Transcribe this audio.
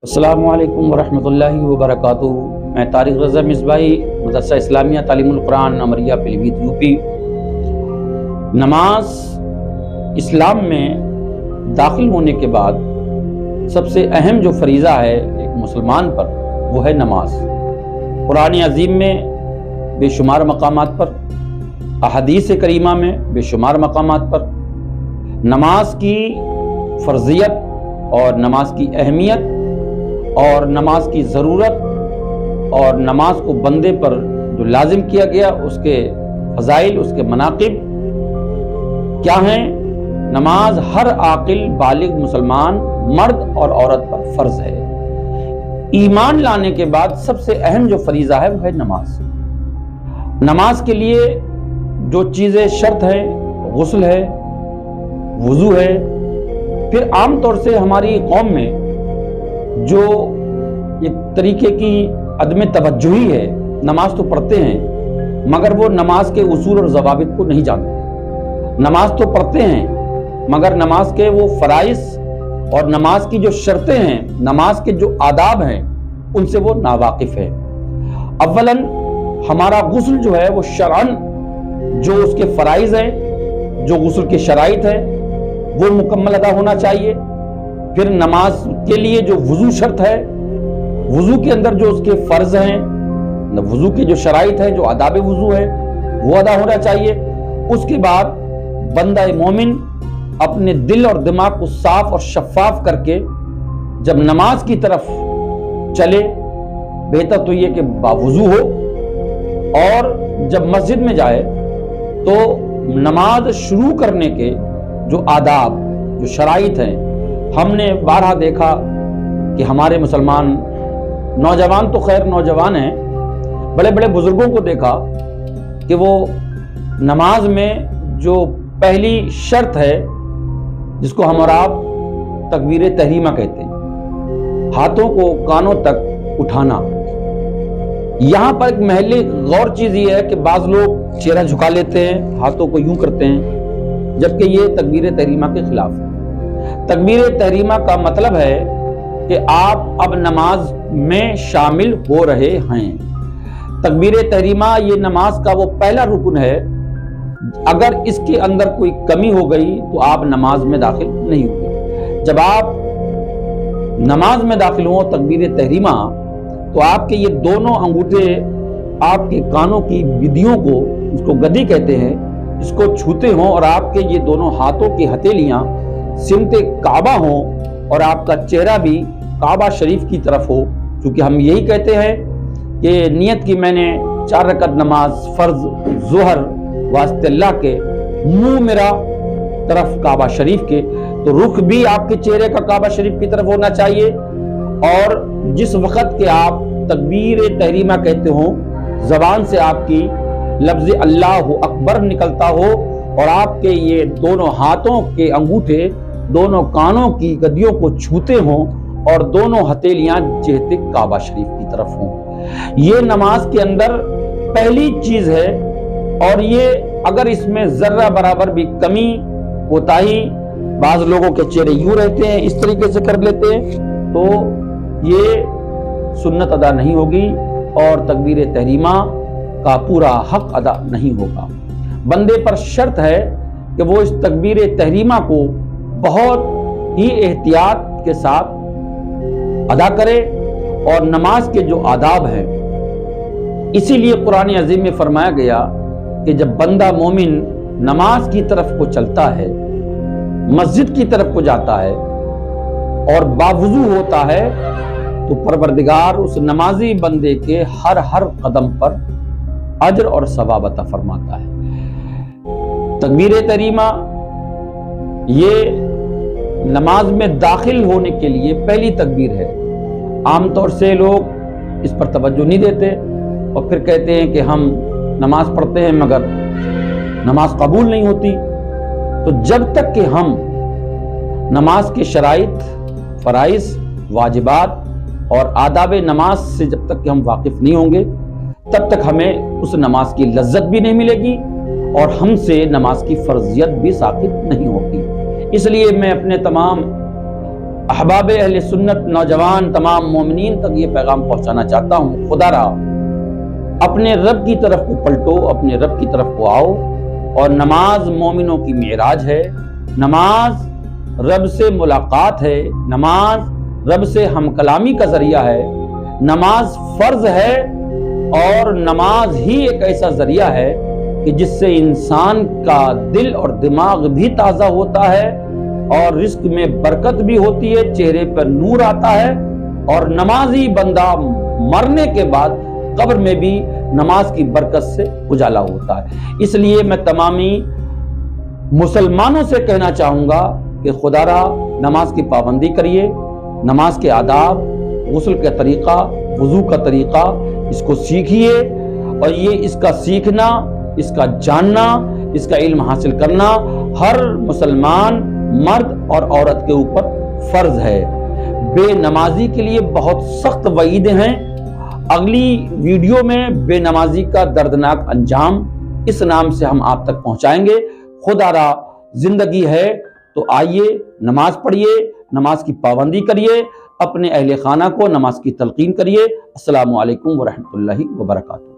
السلام علیکم ورحمۃ اللہ وبرکاتہ۔ میں طارق رضا مصباحی، مدرسہ اسلامیہ تعلیم القرآن امریہ پیلی بھیت یوپی۔ نماز اسلام میں داخل ہونے کے بعد سب سے اہم جو فریضہ ہے ایک مسلمان پر، وہ ہے نماز۔ قرآن عظیم میں بے شمار مقامات پر، احادیث کریمہ میں بے شمار مقامات پر نماز کی فرضیت اور نماز کی اہمیت اور نماز کی ضرورت اور نماز کو بندے پر جو لازم کیا گیا اس کے فضائل، اس کے مناقب کیا ہیں۔ نماز ہر عاقل بالغ مسلمان مرد اور عورت پر فرض ہے۔ ایمان لانے کے بعد سب سے اہم جو فریضہ ہے وہ ہے نماز۔ نماز کے لیے جو چیزیں شرط ہیں، غسل ہے، وضو ہے۔ پھر عام طور سے ہماری قوم میں جو ایک طریقے کی عدم توجہی ہے، نماز تو پڑھتے ہیں مگر وہ نماز کے اصول اور ضوابط کو نہیں جانتے۔ نماز تو پڑھتے ہیں مگر نماز کے وہ فرائض اور نماز کی جو شرطیں ہیں، نماز کے جو آداب ہیں، ان سے وہ ناواقف ہے۔ اولاً ہمارا غسل جو ہے وہ شرعاً جو اس کے فرائض ہیں، جو غسل کے شرائط ہیں، وہ مکمل ادا ہونا چاہیے۔ پھر نماز کے لیے جو وضو شرط ہے، وضو کے اندر جو اس کے فرض ہیں، وضو کے جو شرائط ہیں، جو آداب وضو ہے، وہ ادا ہونا چاہیے۔ اس کے بعد بندہ مومن اپنے دل اور دماغ کو صاف اور شفاف کر کے جب نماز کی طرف چلے، بہتر تو یہ کہ باوضو ہو، اور جب مسجد میں جائے تو نماز شروع کرنے کے جو آداب، جو شرائط ہیں، ہم نے بارہا دیکھا کہ ہمارے مسلمان نوجوان تو خیر نوجوان ہیں، بڑے بڑے بزرگوں کو دیکھا کہ وہ نماز میں جو پہلی شرط ہے، جس کو ہم اور آپ تکبیر تحریمہ کہتے ہیں، ہاتھوں کو کانوں تک اٹھانا۔ یہاں پر ایک محلی غور چیز یہ ہے کہ بعض لوگ چہرہ جھکا لیتے ہیں، ہاتھوں کو یوں کرتے ہیں، جبکہ یہ تکبیر تحریمہ کے خلاف ہے۔ تکبیر تحریمہ کا مطلب ہے کہ آپ اب نماز میں شامل ہو رہے ہیں۔ تکبیر تحریمہ یہ نماز کا وہ پہلا رکن ہے، اگر اس کے اندر کوئی کمی ہو گئی تو آپ نماز میں داخل نہیں ہوں گے۔ جب آپ نماز میں داخل ہوں تکبیر تحریمہ، تو آپ کے یہ دونوں انگوٹھے آپ کے کانوں کی بدیوں کو، اس کو گدی کہتے ہیں، اس کو چھوتے ہوں، اور آپ کے یہ دونوں ہاتھوں کی ہتھیلیاں سمت کعبہ ہوں، اور آپ کا چہرہ بھی کعبہ شریف کی طرف ہو، کیونکہ ہم یہی کہتے ہیں کہ نیت کی میں نے 4 رکعت نماز فرض ظہر واسطے اللہ کے، منہ میرا طرف کعبہ شریف کے، تو رخ بھی آپ کے چہرے کا کعبہ شریف کی طرف ہونا چاہیے۔ اور جس وقت کے آپ تکبیر تحریمہ کہتے ہوں، زبان سے آپ کی لفظ اللہ اکبر نکلتا ہو، اور آپ کے یہ دونوں ہاتھوں کے انگوٹھے دونوں کانوں کی گدیوں کو چھوتے ہوں، اور دونوں ہتھیلیاں جہت کعبہ شریف کی طرف ہوں، یہ نماز کے اندر پہلی چیز ہے۔ اور یہ اگر اس میں ذرہ برابر بھی کمی کوتاہی، بعض لوگوں کے چہرے یوں رہتے ہیں، اس طریقے سے کر لیتے ہیں، تو یہ سنت ادا نہیں ہوگی اور تکبیر تحریمہ کا پورا حق ادا نہیں ہوگا۔ بندے پر شرط ہے کہ وہ اس تکبیر تحریمہ کو بہت ہی احتیاط کے ساتھ ادا کرے، اور نماز کے جو آداب ہیں، اسی لیے قرآن عظیم میں فرمایا گیا کہ جب بندہ مومن نماز کی طرف کو چلتا ہے، مسجد کی طرف کو جاتا ہے اور باوضو ہوتا ہے، تو پروردگار اس نمازی بندے کے ہر قدم پر اجر اور ثواب عطا فرماتا ہے۔ تکبیر تحریمہ یہ نماز میں داخل ہونے کے لیے پہلی تکبیر ہے۔ عام طور سے لوگ اس پر توجہ نہیں دیتے اور پھر کہتے ہیں کہ ہم نماز پڑھتے ہیں مگر نماز قبول نہیں ہوتی۔ تو جب تک کہ ہم نماز کے شرائط، فرائض، واجبات اور آداب نماز سے جب تک کہ ہم واقف نہیں ہوں گے، تب تک ہمیں اس نماز کی لذت بھی نہیں ملے گی، اور ہم سے نماز کی فرضیت بھی ثابت نہیں ہوگی۔ اس لیے میں اپنے تمام احباب اہل سنت نوجوان تمام مومنین تک یہ پیغام پہنچانا چاہتا ہوں، خدا را اپنے رب کی طرف کو پلٹو، اپنے رب کی طرف کو آؤ، اور نماز مومنوں کی معراج ہے، نماز رب سے ملاقات ہے، نماز رب سے ہم کلامی کا ذریعہ ہے، نماز فرض ہے، اور نماز ہی ایک ایسا ذریعہ ہے کہ جس سے انسان کا دل اور دماغ بھی تازہ ہوتا ہے، اور رزق میں برکت بھی ہوتی ہے، چہرے پر نور آتا ہے، اور نمازی بندہ مرنے کے بعد قبر میں بھی نماز کی برکت سے اجالا ہوتا ہے۔ اس لیے میں تمامی مسلمانوں سے کہنا چاہوں گا کہ خدا را نماز کی پابندی کریے، نماز کے آداب، غسل کا طریقہ، وضو کا طریقہ، اس کو سیکھیے، اور یہ اس کا سیکھنا، اس کا جاننا، اس کا علم حاصل کرنا ہر مسلمان مرد اور عورت کے اوپر فرض ہے۔ بے نمازی کے لیے بہت سخت وعیدیں ہیں۔ اگلی ویڈیو میں بے نمازی کا دردناک انجام اس نام سے ہم آپ تک پہنچائیں گے۔ خدا را زندگی ہے تو آئیے نماز پڑھیے، نماز کی پابندی کریے، اپنے اہل خانہ کو نماز کی تلقین کریے۔ السلام علیکم ورحمۃ اللہ وبرکاتہ۔